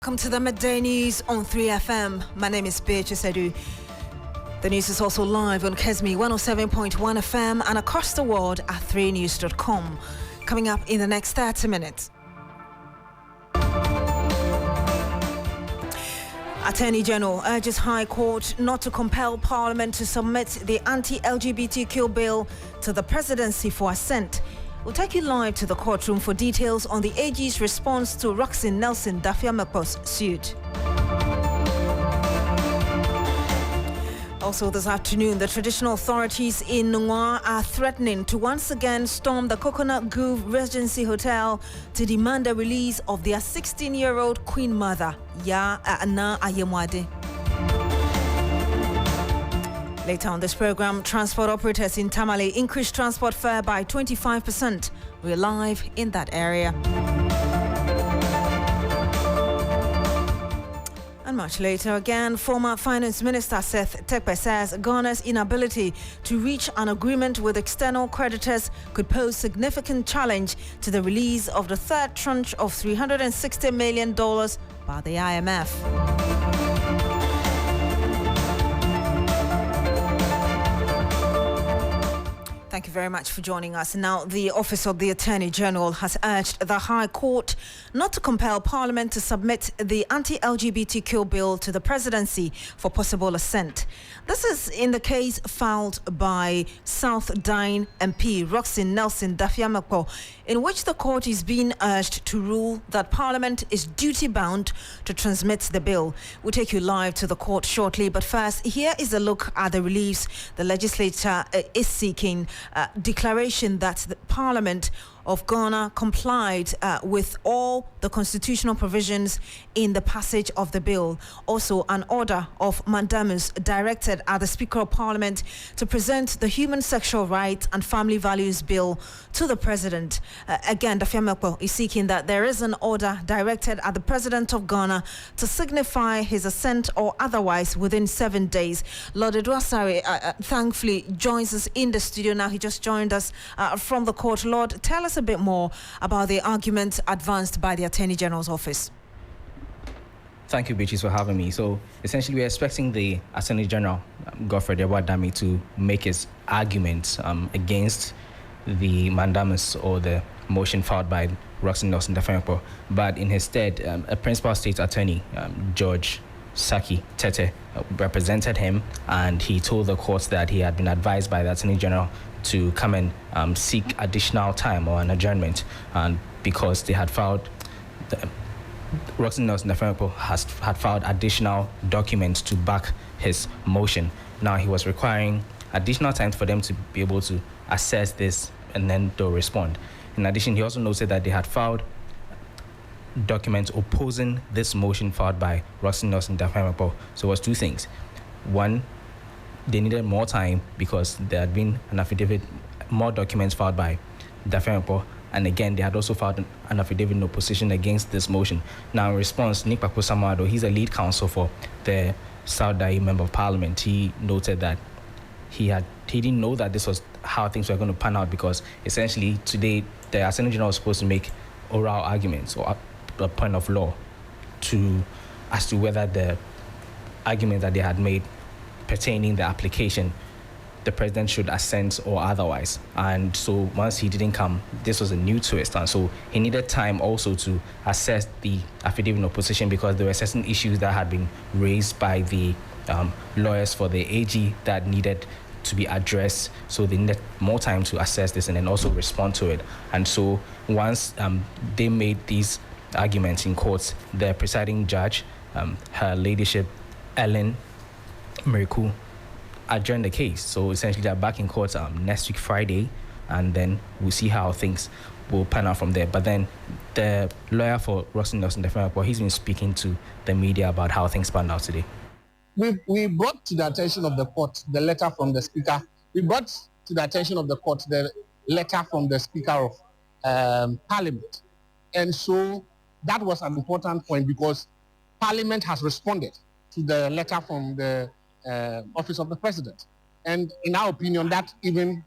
Welcome to the Midday News on 3FM. My name is Beatrice Adu. The news is also live on Kesmi 107.1 FM and across the world at 3news.com. Coming up in the next 30 minutes. Attorney General urges High Court not to compel Parliament to submit the anti-LGBTQ bill to the presidency for assent. We'll take you live to the courtroom for details on the AG's response to Roxanne Nelson Dafiamakpo's suit. Also this afternoon, the traditional authorities in Nungwa are threatening to once again storm the Coconut Grove Regency Hotel to demand the release of their 16-year-old Queen Mother, Ana Ayemwade. Later on this program, transport operators in Tamale increased transport fare by 25%. We're live in that area. And much later again, former Finance Minister Seth Tekpe says Ghana's inability to reach an agreement with external creditors could pose significant challenge to the release of the third tranche of $360 million by the IMF. Thank you very much for joining us. Now, the Office of the Attorney General has urged the High Court not to compel Parliament to submit the anti-LGBTQ bill to the presidency for possible assent. This is in the case filed by South Dine MP Roxanne Nelson Dafiamakpo, in which the court is being urged to rule that Parliament is duty-bound to transmit the bill. We'll take you live to the court shortly, but first, here is a look at the reliefs the legislature is seeking. Declaration that the Parliament of Ghana complied with all the constitutional provisions in the passage of the bill. Also, an order of mandamus directed at the Speaker of Parliament to present the Human Sexual Rights and Family Values Bill to the President. Again, Dafiamakpo is seeking that there is an order directed at the President of Ghana to signify his assent or otherwise within 7 days. Lord Edwasari thankfully joins us in the studio now. He just joined us from the court. Lord, tell us a bit more about the argument advanced by the Attorney General's office. Thank you, Beatrice, for having me. So essentially, we're expecting the Attorney General, Godfrey Debwadami, to make his argument against the mandamus or the motion filed by Roxanne Nelson Dafiamakpo. But in his stead, a principal state attorney, George Saki Tete, represented him, and he told the court that he had been advised by the Attorney General to come and seek additional time or an adjournment, and because they had filed, Roxanne Nelson Dafiamakpo had filed additional documents to back his motion. Now he was requiring additional time for them to be able to assess this, and then they'll respond. In addition, he also noted that they had filed documents opposing this motion filed by Roxanne Nelson Dafiamakpo. So it was two things. One, they needed more time because there had been an affidavit, more documents filed by Dafiamakpo, and again, they had also filed an affidavit in opposition against this motion. Now, in response, Nick Papo-Samuado, he's a lead counsel for the South Dai Member of Parliament. He noted that he didn't know that this was how things were going to pan out, because essentially today the Attorney General was supposed to make oral arguments or a point of law as to whether the argument that they had made pertaining the application, the president should assent or otherwise. And so once he didn't come, this was a new twist, and so he needed time also to assess the affidavit in opposition, because there were certain issues that had been raised by the lawyers for the AG that needed to be addressed. So they needed more time to assess this and then also respond to it. And so once they made these arguments in court, the presiding judge, Her Ladyship Ellen Meriku, adjourned the case. So essentially they're back in court next week Friday, and then we'll see how things will pan out from there. But then the lawyer for Roxanne Nelson Dafiamakpo, he's been speaking to the media about how things panned out today. We brought to the attention of the court the letter from the Speaker. We brought to the attention of the court the letter from the Speaker of Parliament. And so that was an important point, because Parliament has responded to the letter from the Office of the President. And in our opinion, that even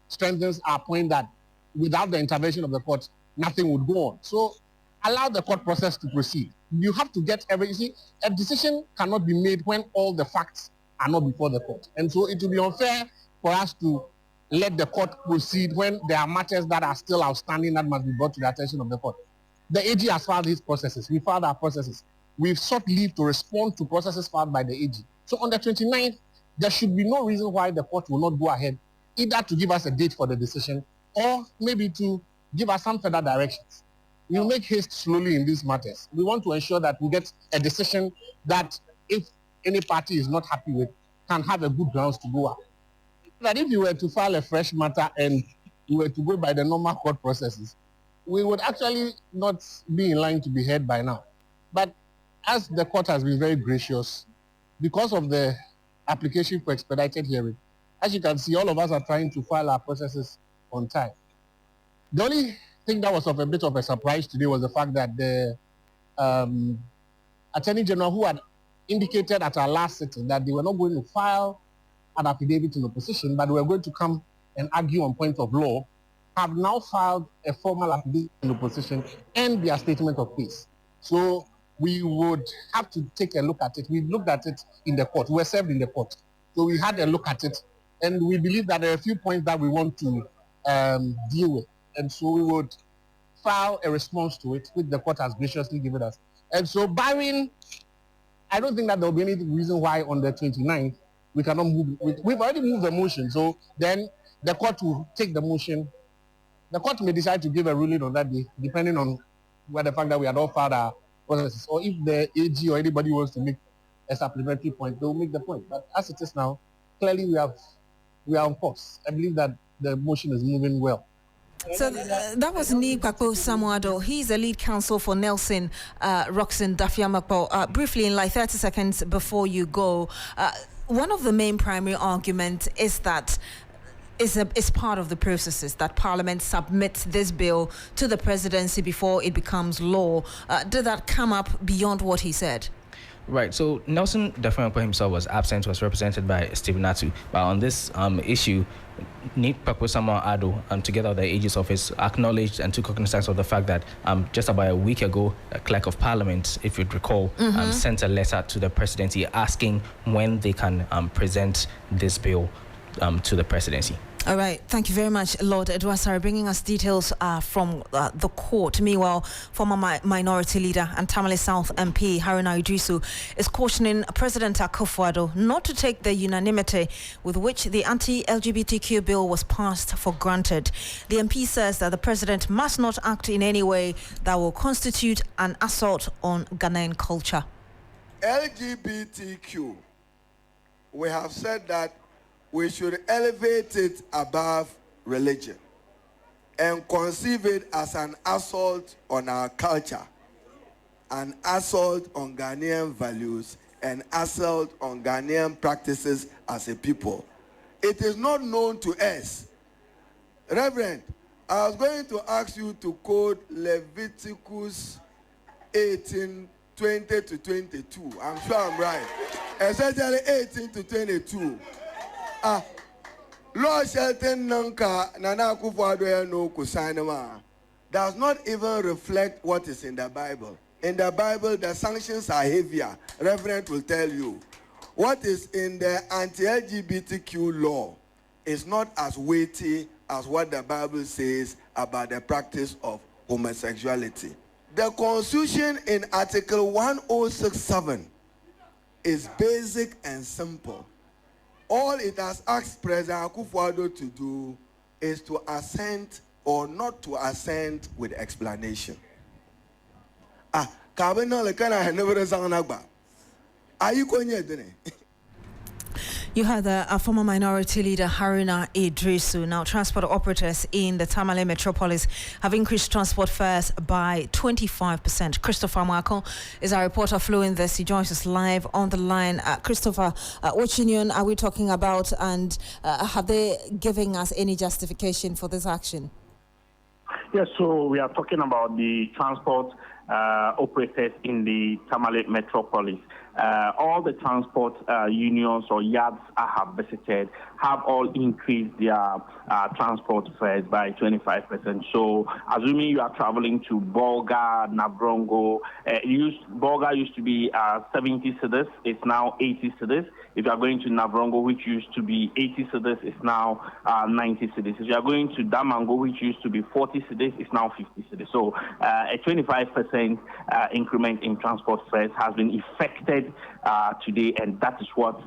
strengthens our point that without the intervention of the court, nothing would go on. So allow the court process to proceed. you have to get you see, a decision cannot be made when all the facts are not before the court. And so it will be unfair for us to let the court proceed when there are matters that are still outstanding that must be brought to the attention of the court. The AG has filed his processes. We filed our processes. We've sought leave to respond to processes filed by the AG. So on the 29th, there should be no reason why the court will not go ahead, either to give us a date for the decision or maybe to give us some further directions. We'll make haste slowly in these matters. We want to ensure that we get a decision that, if any party is not happy with, can have a good grounds to go up. That if you were to file a fresh matter and you were to go by the normal court processes, we would actually not be in line to be heard by now. But as the court has been very gracious, because of the application for expedited hearing, as you can see, all of us are trying to file our processes on time. The only thing that was of a bit of a surprise today was the fact that the Attorney General, who had indicated at our last sitting that they were not going to file an affidavit in opposition, but they were going to come and argue on points of law, have now filed a formal affidavit in opposition and their statement of case. So we would have to take a look at it. We looked at it in the court. We were served in the court. So we had a look at it, and we believe that there are a few points that we want to deal with. And so we would file a response to it, which the court has graciously given us. And so barring, I don't think that there will be any reason why on the 29th we cannot move. We've already moved the motion. So then the court will take the motion. The court may decide to give a ruling on that day, depending on where the fact that we had all filed our processes. Or if the AG or anybody wants to make a supplementary point, they will make the point. But as it is now, clearly we are on course. I believe that the motion is moving well. So that was Nikwapo Samuado. He's the lead counsel for Nelson Roxon Dafiamakpo. Briefly, in like 30 seconds before you go, one of the main primary arguments is that it's part of the processes that Parliament submits this bill to the presidency before it becomes law. Did that come up beyond what he said? Right. So Nelson Dafiamakpo himself was absent, was represented by Stephen Adu. But on this issue, Nikwapo Adu, together with the AG's office, acknowledged and took cognizance of the fact that just about a week ago, a clerk of parliament, if you'd recall, sent a letter to the presidency asking when they can present this bill to the presidency. All right. Thank you very much, Lord Edwasari, bringing us details from the court. Meanwhile, former minority leader and Tamale South MP Haruna Idrisu is cautioning President Akufo-Addo not to take the unanimity with which the anti-LGBTQ bill was passed for granted. The MP says that the president must not act in any way that will constitute an assault on Ghanaian culture. LGBTQ, we have said that we should elevate it above religion and conceive it as an assault on our culture, an assault on Ghanaian values, an assault on Ghanaian practices as a people. It is not known to us. Reverend, I was going to ask you to quote Leviticus 18:20 to 22. I'm sure I'm right. Essentially 18 to 22. Lord Shelton Nanka Nana Akufo-Addo no kusainema does not even reflect what is in the Bible. In the Bible, the sanctions are heavier. Reverend will tell you. What is in the anti-LGBTQ law is not as weighty as what the Bible says about the practice of homosexuality. The Constitution in Article 1067 is basic and simple. All it has asked President Akufo-Addo to do is to assent or not to assent with explanation. Are you going to You had a former minority leader, Haruna Idrisu. Now, transport operators in the Tamale metropolis have increased transport fares by 25%. Christopher Marco is our reporter following this. He joins us live on the line. Christopher, which union are we talking about, and have they given us any justification for this action? Yes, so we are talking about the Transport operators in the Tamale metropolis. All the transport unions or yards I have visited have all increased their transport fares by 25%. So, assuming you are traveling to Bolga, Nabrongo, Bolga used to be 70 cedis, it's now 80 cedis. If you are going to Nabrongo, which used to be 80 cedis, it's now 90 cedis. If you are going to Damango, which used to be 40 cedis, it's now 50 cedis. So, a 25% increment in transport fares has been effected today, and that is what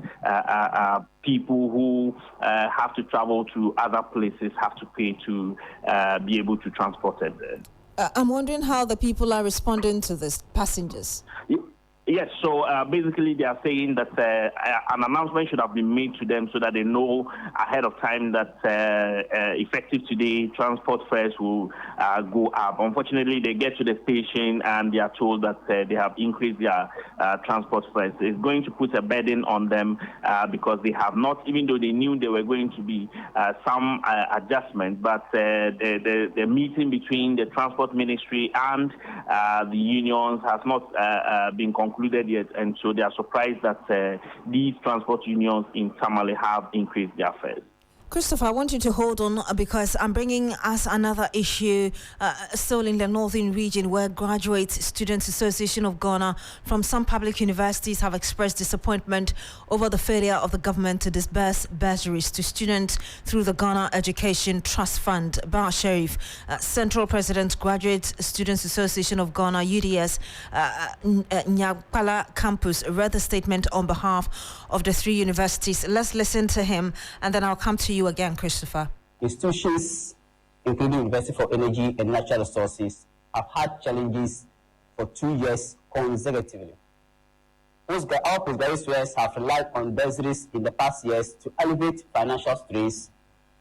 people who have to travel to other places have to pay to be able to transport it. I'm wondering how the people are responding to this, passengers. Yes, so basically they are saying that an announcement should have been made to them so that they know ahead of time that effective today, transport fares will go up. Unfortunately, they get to the station and they are told that they have increased their transport fares. It's going to put a burden on them because they have not, even though they knew there were going to be some adjustment, but the meeting between the Transport Ministry and the unions has not been concluded yet, and so they are surprised that these transport unions in Tamale have increased their fares. Christopher, I want you to hold on because I'm bringing us another issue still in the northern region where Graduate Students Association of Ghana from some public universities have expressed disappointment over the failure of the government to disburse bursaries to students through the Ghana Education Trust Fund. Bar Sharif, Central President, Graduate Students Association of Ghana, UDS, Nyapala Campus, read the statement on behalf of the three universities. Let's listen to him and then I'll come to you again, Christopher. Institutions, including University for Energy and Natural Resources, have had challenges for 2 years consecutively. Our postgraduate students have relied on bursaries in the past years to alleviate financial stress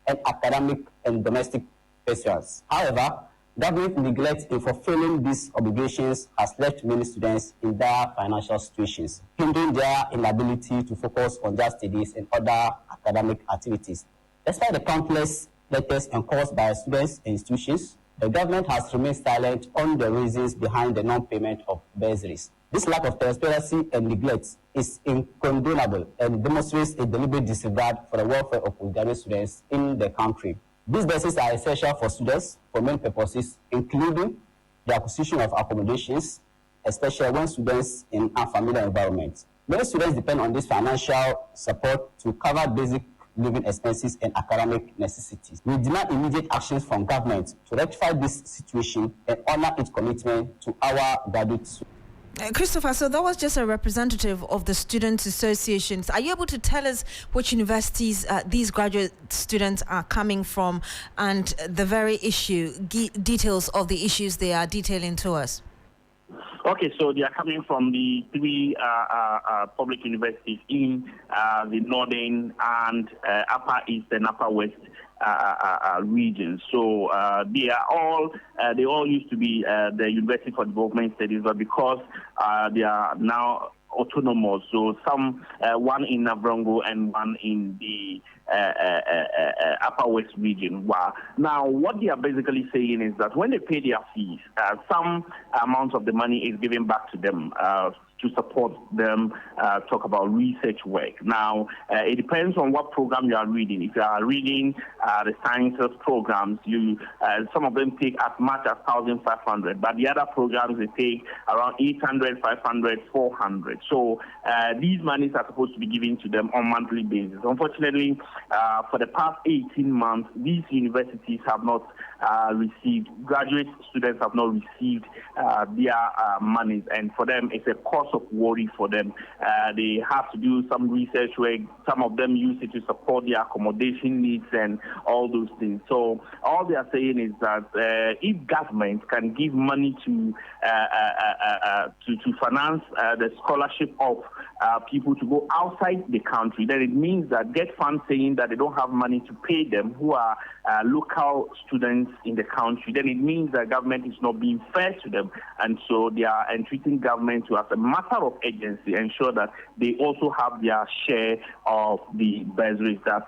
and academic and domestic pressures. However, government neglect in fulfilling these obligations has left many students in dire financial situations, hindering their inability to focus on their studies and other academic activities. Despite the countless letters and calls by students and institutions, the government has remained silent on the reasons behind the non-payment of bursaries. This lack of transparency and neglect is incondonable and demonstrates a deliberate disregard for the welfare of postgraduate students in the country. These bursaries are essential for students for many purposes, including the acquisition of accommodations, especially when students in unfamiliar environments. Many students depend on this financial support to cover basic living expenses and academic necessities. We demand immediate actions from government to rectify this situation and honor its commitment to our graduates. Christopher, so that was just a representative of the student associations. Are you able to tell us which universities these graduate students are coming from and the very details of the issues they are detailing to us? Okay, so they are coming from the three public universities in the northern and upper east and upper west regions. So they all used to be the University for Development Studies, but because they are now autonomous, so some one in Nabrongo and one in the upper west region. Now, what they are basically saying is that when they pay their fees, some amount of the money is given back to them to support them, talk about research work. Now, it depends on what program you are reading. If you are reading the sciences programs, some of them take as much as 1,500, but the other programs, they take around 800, 500, 400. So these monies are supposed to be given to them on a monthly basis. Unfortunately, for the past 18 months, these universities have not received, graduate students have not received their monies, and for them, it's a cause of worry for them. They have to do some research work. Some of them use it to support their accommodation needs and all those things. So all they are saying is that if government can give money to finance the scholarship of people to go outside the country, then it means that get funds saying that they don't have money to pay them who are local students in the country, then it means that government is not being fair to them, and so they are entreating government to, as a matter of urgency, ensure that they also have their share of the bursaries that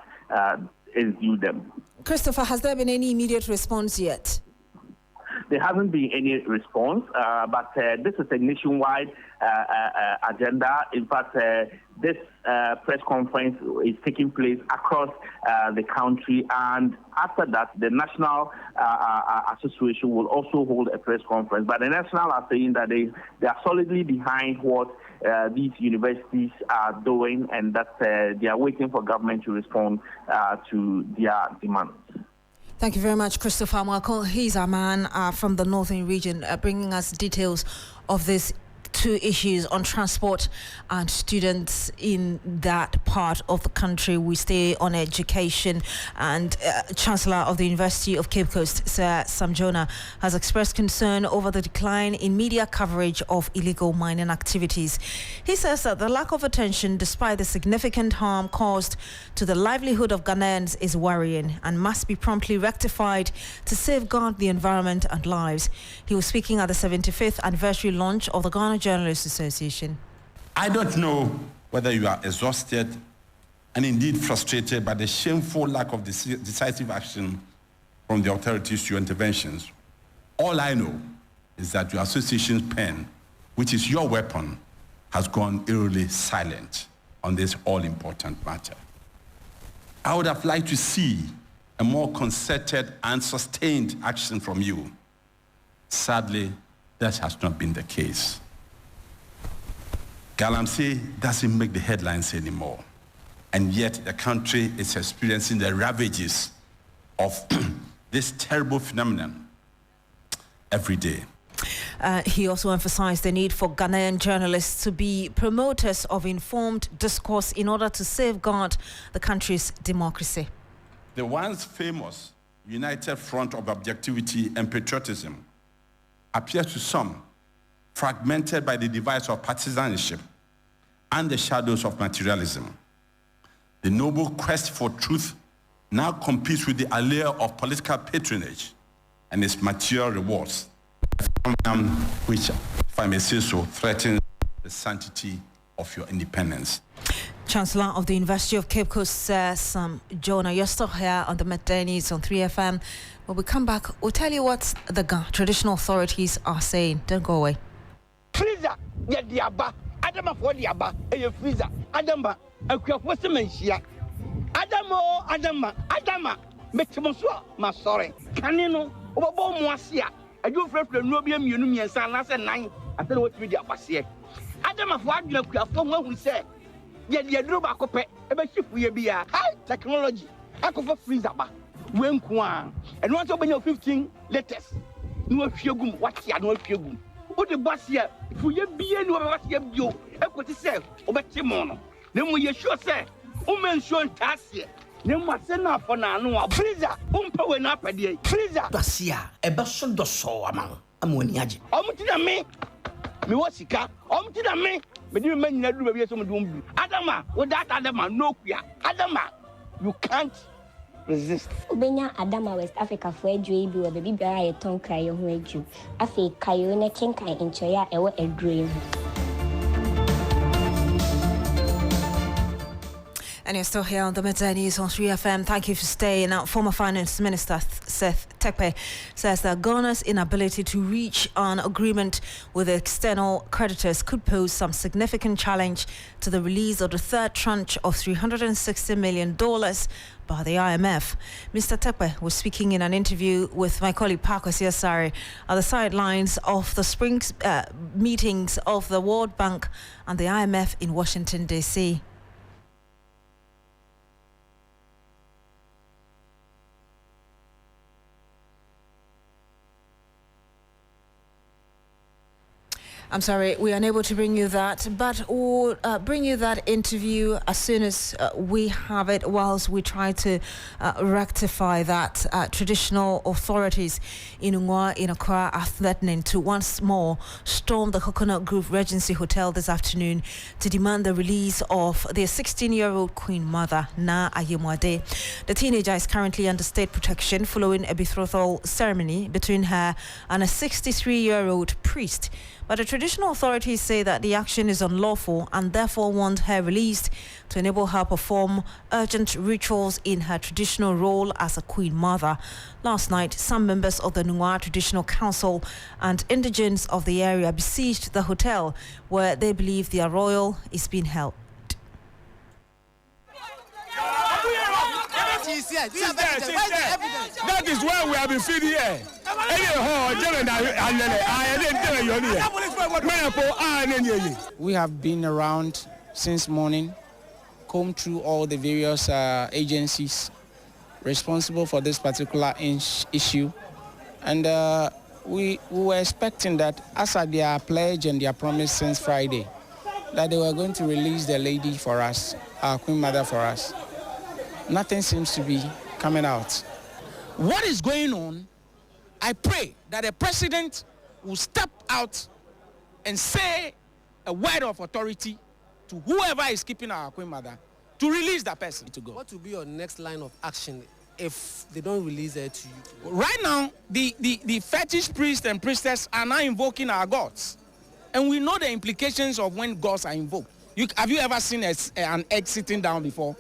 is due them. Christopher, has there been any immediate response yet? there hasn't been any response, but this is a nationwide agenda. In fact, this press conference is taking place across the country, and after that, the National Association will also hold a press conference. But the National are saying that they are solidly behind what these universities are doing, and that they are waiting for government to respond to their demands. Thank you very much, Christopher Mwako. He's our man from the northern region, bringing us details of this two issues on transport and students in that part of the country. We stay on education, and Chancellor of the University of Cape Coast, Sir Sam Jonah, has expressed concern over the decline in media coverage of illegal mining activities. He says that the lack of attention, despite the significant harm caused to the livelihood of Ghanaians, is worrying and must be promptly rectified to safeguard the environment and lives. He was speaking at the 75th anniversary launch of the Ghana Journalists Association. I don't know whether you are exhausted and indeed frustrated by the shameful lack of decisive action from the authorities to your interventions. All I know is that your association's pen, which is your weapon, has gone eerily silent on this all-important matter. I would have liked to see a more concerted and sustained action from you. Sadly, that has not been the case. Galamsey doesn't make the headlines anymore, and yet the country is experiencing the ravages of this terrible phenomenon every day. He also emphasized the need for Ghanaian journalists to be promoters of informed discourse in order to safeguard the country's democracy. The once famous United Front of Objectivity and Patriotism appears to some fragmented by the device of partisanship and the shadows of materialism. The noble quest for truth now competes with the allure of political patronage and its material rewards, which, if I may say so, threatens the sanctity of your independence. Chancellor of the University of Cape Coast, Sam Jonah. You're still here on the Midday News on 3FM. When we come back, we'll tell you what the traditional authorities are saying. Don't go away. Freezer, get the abba. Adama for the abba. A freezer. Adama, a craftsmanship. Adama. Metimosua, my sorry. Canino, Obo Moasia. I do for the Nobium Union San last night. I don't know what we do. Adama for the craft who said, yet the Druba Cope, a ship will be a high technology. I could for freezer. When Kwan, and once open your 15 letters. No fugum, what's ya, no fugum. What the boss here, if we be any of us, you, equity self, over Timono. Then we sure say, woman shown task here. Then what's enough for now? Freezer, power up a day. Freezer, Dacia, a person does so among Ammoniaji. To me, me what's it car? To me, but you may not do some doom. Adama, with that Adama, no, Adama, you can't resist. Ubenya Adama West Africa for a dream, or baby bear a tongue cry your way you. I say, Kayona Kinkai in Choya, a dream. And you're still here on the Midday News on 3FM. Thank you for staying. Now, former Finance Minister Seth Tekpe says that Ghana's inability to reach an agreement with external creditors could pose some significant challenge to the release of the third tranche of $360 million by the IMF. Mr. Tekpe was speaking in an interview with my colleague Paco Siasari at the sidelines of the spring meetings of the World Bank and the IMF in Washington, D.C. I'm sorry, we are unable to bring you that, but we'll bring you that interview as soon as we have it, whilst we try to rectify that. Traditional authorities in Ungwa, in Accra, are threatening to once more storm the Coconut Grove Regency Hotel this afternoon to demand the release of their 16-year-old Queen Mother, Na Ayemwade. The teenager is currently under state protection following a betrothal ceremony between her and a 63-year-old priest. But the traditional authorities say that the action is unlawful and therefore want her released to enable her perform urgent rituals in her traditional role as a Queen Mother. Last night, some members of the Nungwa Traditional Council and indigents of the area besieged the hotel where they believe their royal is being held. That is why we have been feeding here. We have been around since morning, combed through all the various agencies responsible for this particular issue. And we were expecting that, as at their pledge and their promise since Friday, that they were going to release the lady for us, our Queen Mother for us. Nothing seems to be coming out. What is going on? I pray that the president will step out and say a word of authority to whoever is keeping our Queen Mother to release that person to go. What will be your next line of action if they don't release her to you? Right now, the fetish priests and priestess are now invoking our gods. And we know the implications of when gods are invoked. Have you ever seen an egg sitting down before?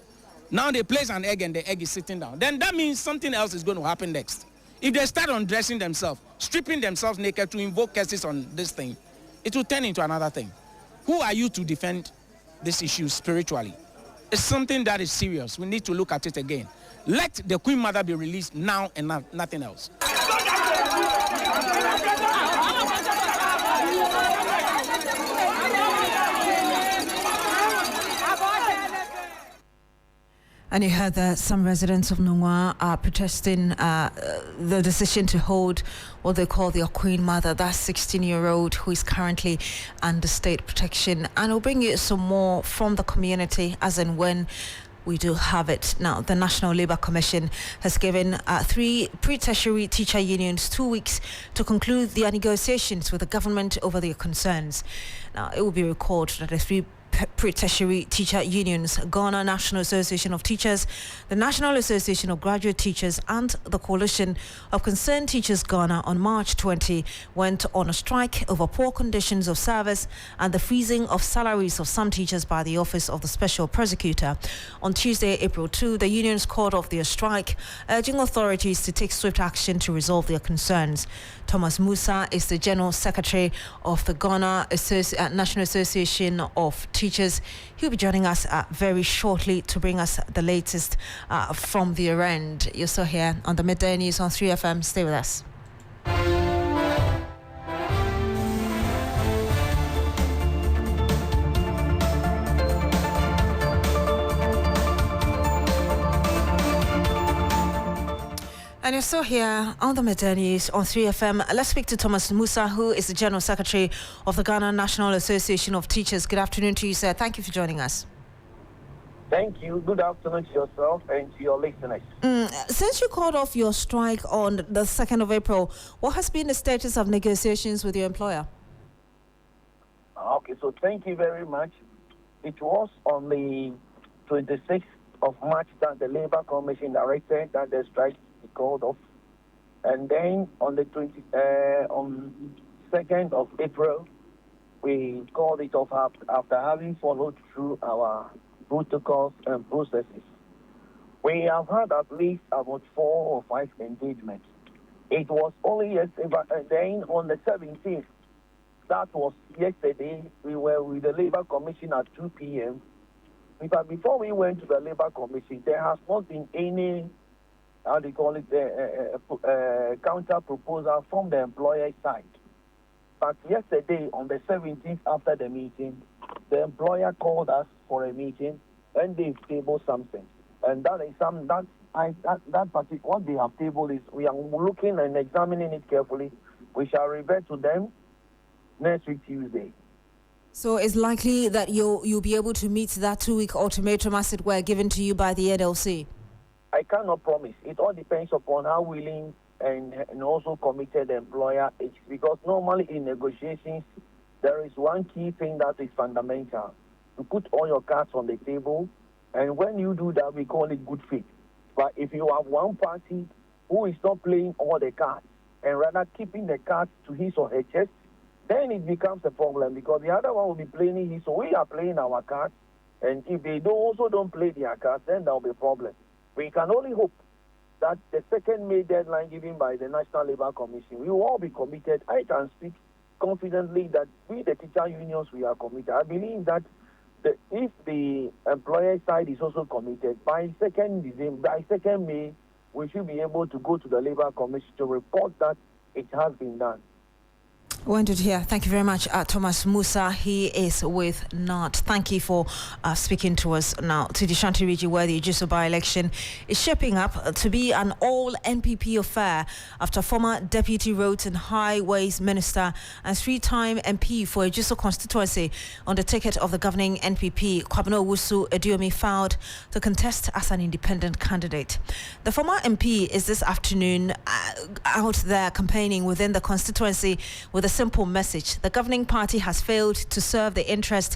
Now they place an egg and the egg is sitting down. Then that means something else is going to happen next. If they start undressing themselves, stripping themselves naked to invoke curses on this thing, it will turn into another thing. Who are you to defend this issue spiritually? It's something that is serious. We need to look at it again. Let the Queen Mother be released now and nothing else. And you heard that some residents of Nungwa are protesting the decision to hold what they call their Queen Mother, that 16-year-old who is currently under state protection. And we'll bring you some more from the community as and when we do have it. Now, the National Labour Commission has given 3 pre-tertiary teacher unions 2 weeks to conclude their negotiations with the government over their concerns. Now, it will be recalled that the 3 pre-tertiary teacher unions, Ghana National Association of Teachers, the National Association of Graduate Teachers and the Coalition of Concerned Teachers Ghana on March 20 went on a strike over poor conditions of service and the freezing of salaries of some teachers by the Office of the Special Prosecutor. On Tuesday, April 2, the unions called off their strike, urging authorities to take swift action to resolve their concerns. Thomas Musa is the General Secretary of the Ghana National Association of Teachers. He'll be joining us very shortly to bring us the latest from their end. You're still here on the Midday News on 3FM. Stay with us. And you're still here on the Midday News on 3FM. Let's speak to Thomas Musa, who is the General Secretary of the Ghana National Association of Teachers. Good afternoon to you, sir. Thank you for joining us. Thank you. Good afternoon to yourself and to your listeners. Since you called off your strike on the 2nd of April, what has been the status of negotiations with your employer? Okay, so thank you very much. It was on the 26th of March that the Labour Commission directed that the strike be called off. And then on the 2nd of April, we called it off after having followed through our protocols and processes. We have had at least about 4 or 5 engagements. It was only yesterday, and then on the 17th, that was yesterday, we were with the Labour Commission at 2 p.m. But before we went to the Labour Commission, there has not been any, how do you call it, counter proposal from the employer side. But yesterday, on the 17th, after the meeting, the employer called us for a meeting and they've tabled something. And that is that particular, what they have tabled is, we are looking and examining it carefully. We shall revert to them next week, Tuesday. So it's likely that you'll be able to meet that 2-week ultimatum as it were given to you by the NLC? I cannot promise. It all depends upon how willing and also committed the employer is, because normally in negotiations, there is one key thing that is fundamental. To put all your cards on the table, and when you do that, we call it good faith. But if you have one party who is not playing all the cards and rather keeping the cards to his or her chest, then it becomes a problem because the other one will be playing his. So we are playing our cards, and if they don't play their cards, then there will be a problem. We can only hope that the second May deadline given by the National Labour Commission, we will all be committed. I can speak confidently that we, the teacher unions, we are committed. I believe that if the employer side is also committed, by 2nd May, we should be able to go to the Labour Commission to report that it has been done. Wondered here. Thank you very much, Thomas Musa. He is with NAT. Thank you for speaking to us now. To the Shanti region, where the Ejiso by-election is shaping up to be an all-NPP affair after former Deputy Roads and Highways Minister and 3-time MP for Ejiso constituency on the ticket of the governing NPP, Kwabena Adu filed to contest as an independent candidate. The former MP is this afternoon out there campaigning within the constituency with a simple message: the governing party has failed to serve the interest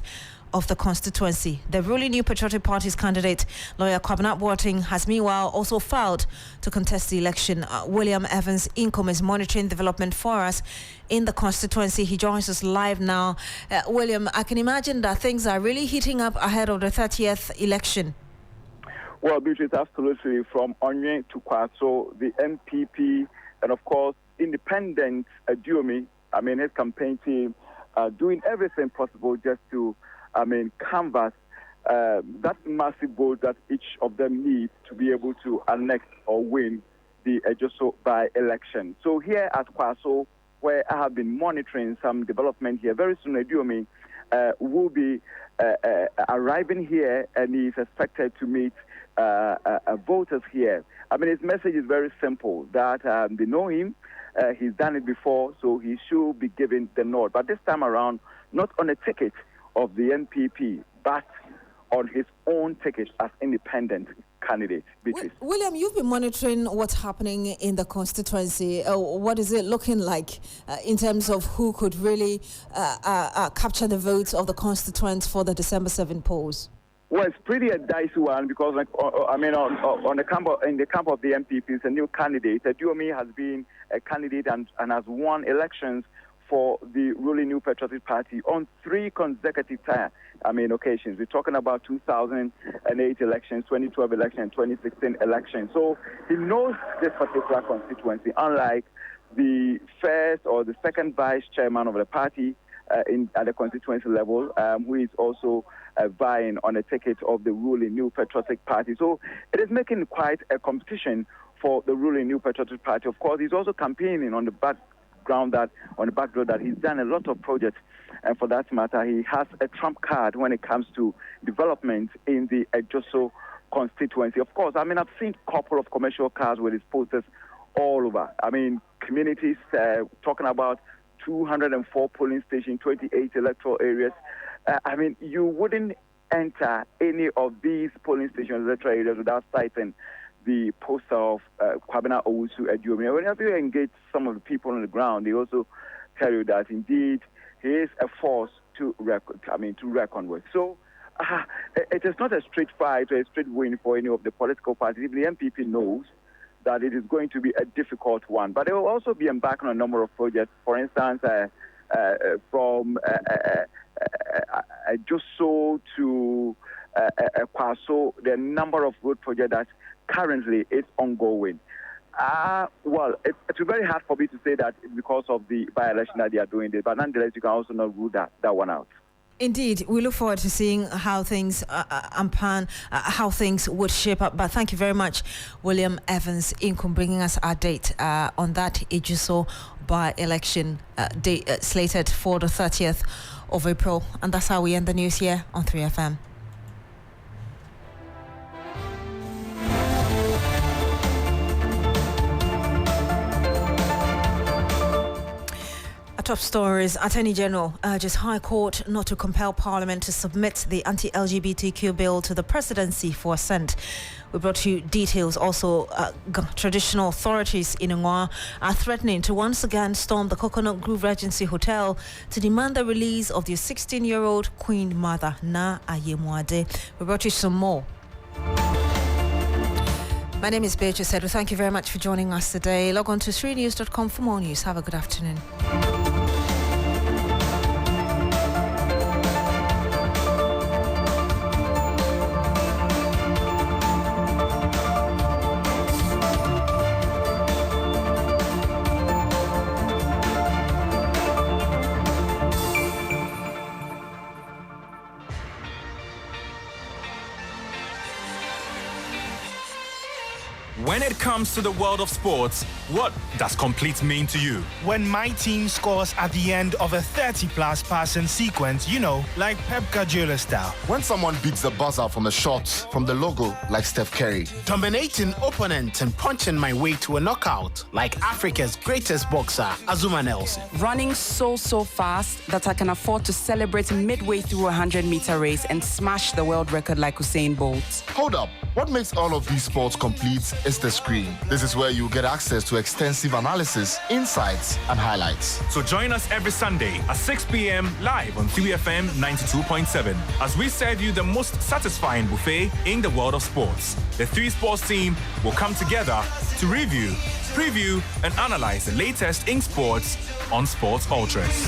of the constituency. The ruling New Patriotic Party's candidate, lawyer Kwabena Adu, has meanwhile also filed to contest the election. William Evans Income is monitoring development for us in the constituency. He joins us live now. William, I can imagine that things are really heating up ahead of the 30th election. Well, Beatrice, absolutely. From Onye to Kwaso, the MPP, and of course, independent Adu, his campaign team doing everything possible just to, canvass that massive vote that each of them needs to be able to annex or win the Ejiso by-election. So here at Kwaso, where I have been monitoring some development here, very soon Adu will be arriving here, and he is expected to meet voters here. His message is very simple, that they know him. He's done it before, so he should be given the nod. But this time around, not on a ticket of the NPP, but on his own ticket as independent candidate. William, you've been monitoring what's happening in the constituency. What is it looking like in terms of who could really capture the votes of the constituents for the December 7 polls? Well, it's pretty a dicey one because, on the camp of the MPP, it's a new candidate. Adu has been a candidate and has won elections for the ruling New Patriotic Party on 3 consecutive occasions. We're talking about 2008 elections, 2012 elections, 2016 elections. So he knows this particular constituency, unlike the first or the second vice chairman of the party at the constituency level, who is also vying on a ticket of the ruling New Patriotic Party. So it is making quite a competition for the ruling New Patriotic Party. Of course, he's also campaigning on the background that he's done a lot of projects, and for that matter, he has a trump card when it comes to development in the Ejiso constituency. Of course, I've seen a couple of commercial cars with his posters all over. Communities talking about 204 polling stations, 28 electoral areas. You wouldn't enter any of these polling stations, electoral areas, without citing the poster of Kwabena Adu. Whenever you engage some of the people on the ground, they also tell you that indeed he is a force to reckon with. So it is not a straight fight or a straight win for any of the political parties. The MPP knows that it is going to be a difficult one, but they will also be embarking on a number of projects. For instance, from Ejiso to Kwaso, the number of road projects that currently is ongoing. Well, it's very hard for me to say that because of the by-election that they are doing this, but nonetheless, you can also not rule that one out. Indeed, we look forward to seeing how things how things would shape up. But thank you very much, William Evans Income, bringing us our date on that Ejiso by-election date slated for the 30th of April. And that's how we end the news here on 3FM. Top stories. Attorney General urges High Court not to compel Parliament to submit the anti-LGBTQ bill to the presidency for assent. We brought you details. Also, traditional authorities in Ngwa are threatening to once again storm the Coconut Grove Regency Hotel to demand the release of their 16-year-old Queen Mother, Na Ayemwade. We brought you some more. My name is Beatrice Adu. Thank you very much for joining us today. Log on to 3news.com for more news. Have a good afternoon. When it comes to the world of sports, what does complete mean to you? When my team scores at the end of a 30-plus passing sequence, like Pep Guardiola style. When someone beats the buzzer from a shot from the logo, like Steph Curry. Dominating opponents and punching my way to a knockout, like Africa's greatest boxer, Azuma Nelson. Running so fast that I can afford to celebrate midway through a 100-meter race and smash the world record like Usain Bolt. Hold up. What makes all of these sports complete is the screen. This is where you get access to extensive analysis, insights, and highlights. So join us every Sunday at 6 p.m. live on 3FM 92.7 as we serve you the most satisfying buffet in the world of sports. The 3 Sports team will come together to review, preview, and analyze the latest in sports on Sports Ultras.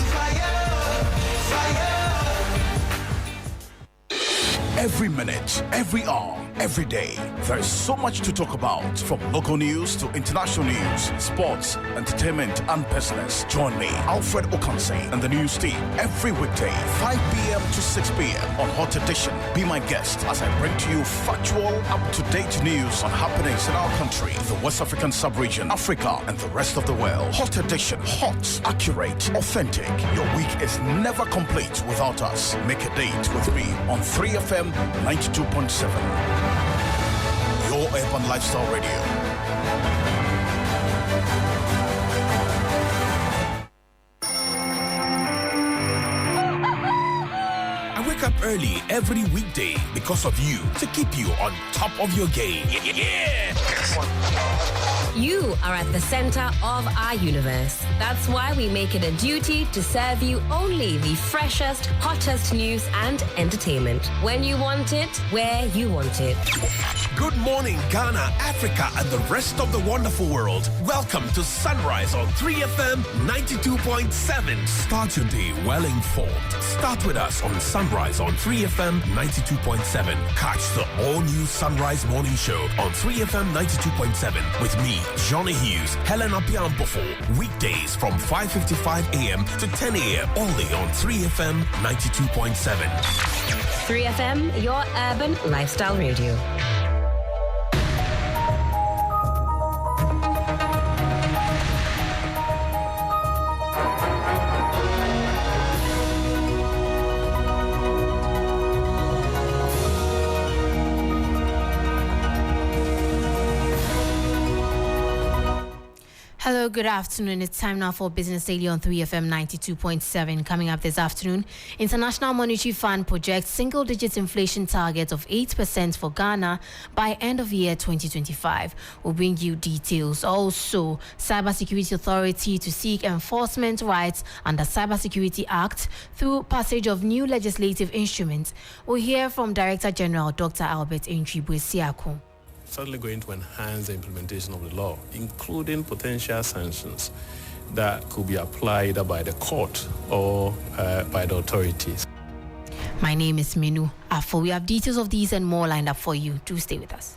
Every minute, every hour, every day, there is so much to talk about, from local news to international news, sports, entertainment, and business. Join me, Alfred Okanse, and the news team every weekday, 5 p.m. to 6 p.m. on Hot Edition. Be my guest as I bring to you factual, up-to-date news on happenings in our country, the West African sub-region, Africa, and the rest of the world. Hot Edition. Hot, accurate, authentic. Your week is never complete without us. Make a date with me on 3FM 92.7. Your Urban Lifestyle Radio. I wake up early every weekday because of you, to keep you on top of your game. Yeah! You are at the center of our universe. That's why we make it a duty to serve you only the freshest, hottest news and entertainment. When you want it, where you want it. Good morning, Ghana, Africa, and the rest of the wonderful world. Welcome to Sunrise on 3FM 92.7. Start your day well informed. Start with us on Sunrise on 3FM 92.7. Catch the all-new Sunrise Morning Show on 3FM 92.7 with me, Johnny Hughes, Helena Piampofo. Weekdays from 5:55 a.m. to 10 a.m. only on 3FM 92.7. 3FM, your urban lifestyle radio. Hello, good afternoon. It's time now for Business Daily on 3FM 92.7. Coming up this afternoon, International Monetary Fund projects single-digit inflation target of 8% for Ghana by end of year 2025. We'll bring you details. Also, Cybersecurity Authority to seek enforcement rights under Cybersecurity Act through passage of new legislative instruments. We'll hear from Director General Dr. Albert Entry-Buesiako. Certainly going to enhance the implementation of the law, including potential sanctions that could be applied either by the court or by the authorities. My name is Minu Afo. We have details of these and more lined up for you. Do stay with us.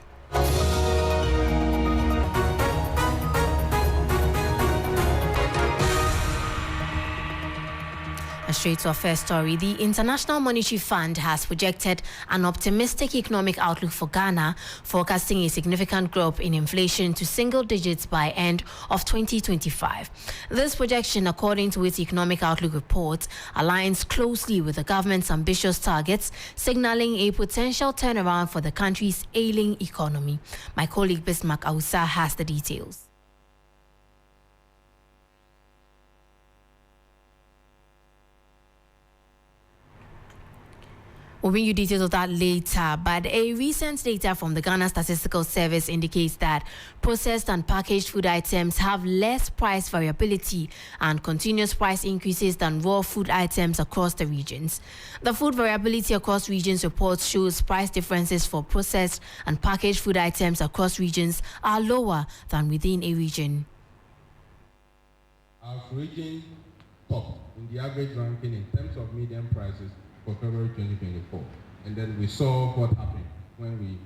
Straight to our first story. The International Monetary Fund has projected an optimistic economic outlook for Ghana, forecasting a significant growth in inflation to single digits by end of 2025. This projection, according to its economic outlook report, aligns closely with the government's ambitious targets, signaling a potential turnaround for the country's ailing economy. My colleague Bismarck Ausa has the details. We'll bring you details of that later, but a recent data from the Ghana Statistical Service indicates that processed and packaged food items have less price variability and continuous price increases than raw food items across the regions. The food variability across regions report shows price differences for processed and packaged food items across regions are lower than within a region. Our region top in the average ranking in terms of median prices for February 2024. And then we saw what happened when we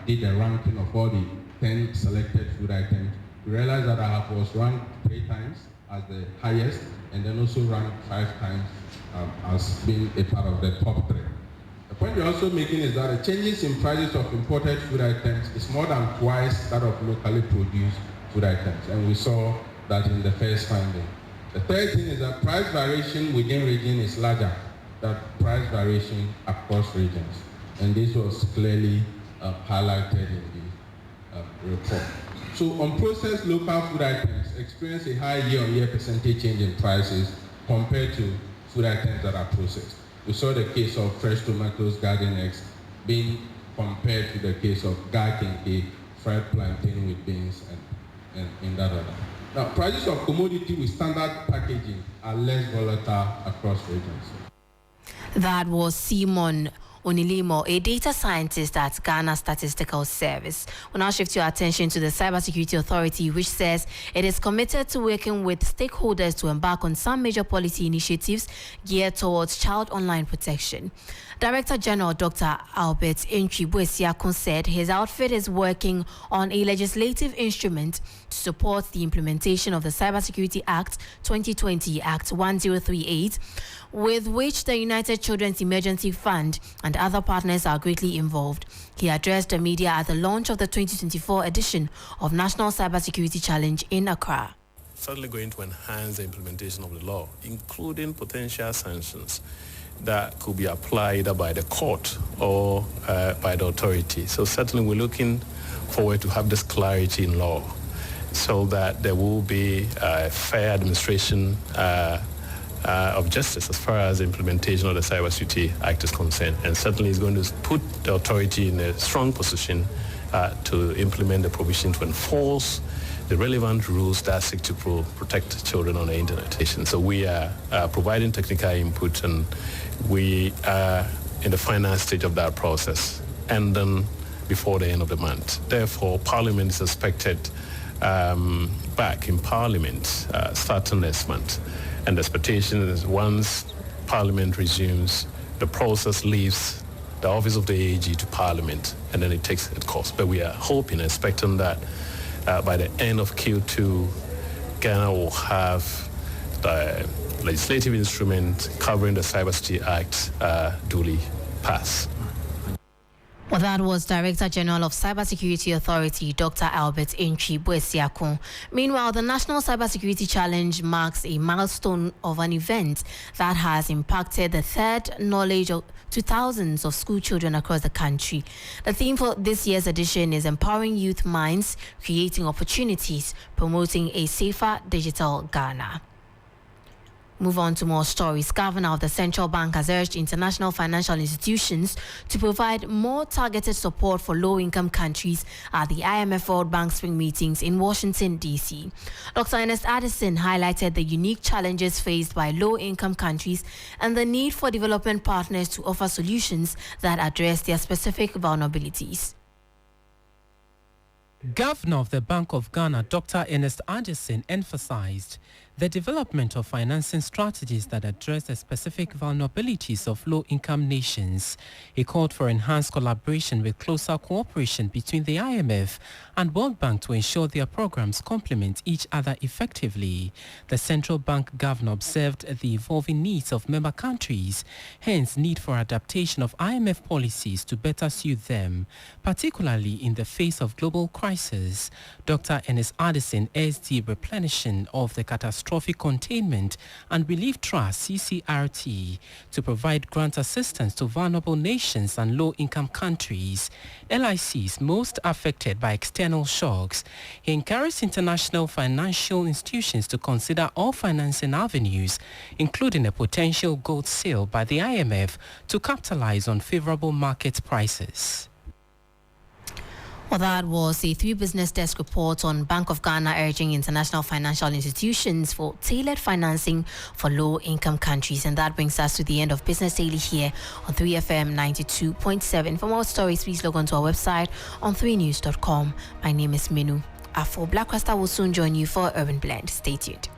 did the ranking of all the 10 selected food items. We realized that our was ranked 3 times as the highest, and then also ranked 5 times as being a part of the top 3. The point point we're also making is that the changes in prices of imported food items is more than twice that of locally produced food items, and we saw that in the first finding. The third thing is that price variation within region is larger than price variation across regions, and this was clearly highlighted in the report. So on processed local food items, experience a high year-on-year percentage change in prices compared to food items that are processed. We saw the case of fresh tomatoes, garden eggs being compared to the case of garlic, fried plantain with beans, and in that order. Now, prices of commodity with standard packaging are less volatile across regions. That was Simon Onilimo, a data scientist at Ghana Statistical Service. We'll now shift your attention to the Cybersecurity Authority, which says it is committed to working with stakeholders to embark on some major policy initiatives geared towards child online protection. Director General Dr. Albert Enchi said his outfit is working on a legislative instrument to support the implementation of the Cybersecurity Act 2020 Act 1038, with which the United Children's Emergency Fund and other partners are greatly involved. He addressed the media at the launch of the 2024 edition of National Cybersecurity Challenge in Accra. Certainly going to enhance the implementation of the law, including potential sanctions that could be applied either by the court or by the authority. So certainly we're looking forward to have this clarity in law so that there will be a fair administration of justice as far as the implementation of the Cybersecurity Act is concerned. And certainly it's going to put the authority in a strong position to implement the provision to enforce the relevant rules that seek to protect children on the internet. So we are providing technical input, and we are in the final stage of that process, and then before the end of the month. Therefore, Parliament is expected back in Parliament starting next month. And the expectation is once Parliament resumes, the process leaves the office of the AG to Parliament, and then it takes its course. But we are hoping, expecting that by the end of Q2, Ghana will have the legislative instrument covering the Cybersecurity Act duly passed. Well, that was Director General of Cybersecurity Authority, Dr. Albert Enchi. Meanwhile, the National Cybersecurity Challenge marks a milestone of an event that has impacted the third knowledge to thousands of school children across the country. The theme for this year's edition is Empowering Youth Minds, Creating Opportunities, Promoting a Safer Digital Ghana. Move on to more stories. Governor of the Central Bank has urged international financial institutions to provide more targeted support for low-income countries at the IMF World Bank Spring meetings in Washington, D.C. Dr. Ernest Addison highlighted the unique challenges faced by low-income countries and the need for development partners to offer solutions that address their specific vulnerabilities. Governor of the Bank of Ghana, Dr. Ernest Addison, emphasized the development of financing strategies that address the specific vulnerabilities of low-income nations. He called for enhanced collaboration with closer cooperation between the IMF and World Bank to ensure their programs complement each other effectively. The central bank governor observed the evolving needs of member countries, hence need for adaptation of IMF policies to better suit them, particularly in the face of global crisis. Dr. Ernest Addison urged the replenishing of the Catastrophic Containment and Relief Trust (CCRT) to provide grant assistance to vulnerable nations and low-income countries, LICs most affected by external shocks. He encouraged international financial institutions to consider all financing avenues, including a potential gold sale by the IMF to capitalize on favorable market prices. Well, that was a 3 Business Desk report on Bank of Ghana urging international financial institutions for tailored financing for low-income countries. And that brings us to the end of Business Daily here on 3FM 92.7. For more stories, please log on to our website on 3news.com. My name is Minu. Afo Black Rasta will soon join you for Urban Blend. Stay tuned.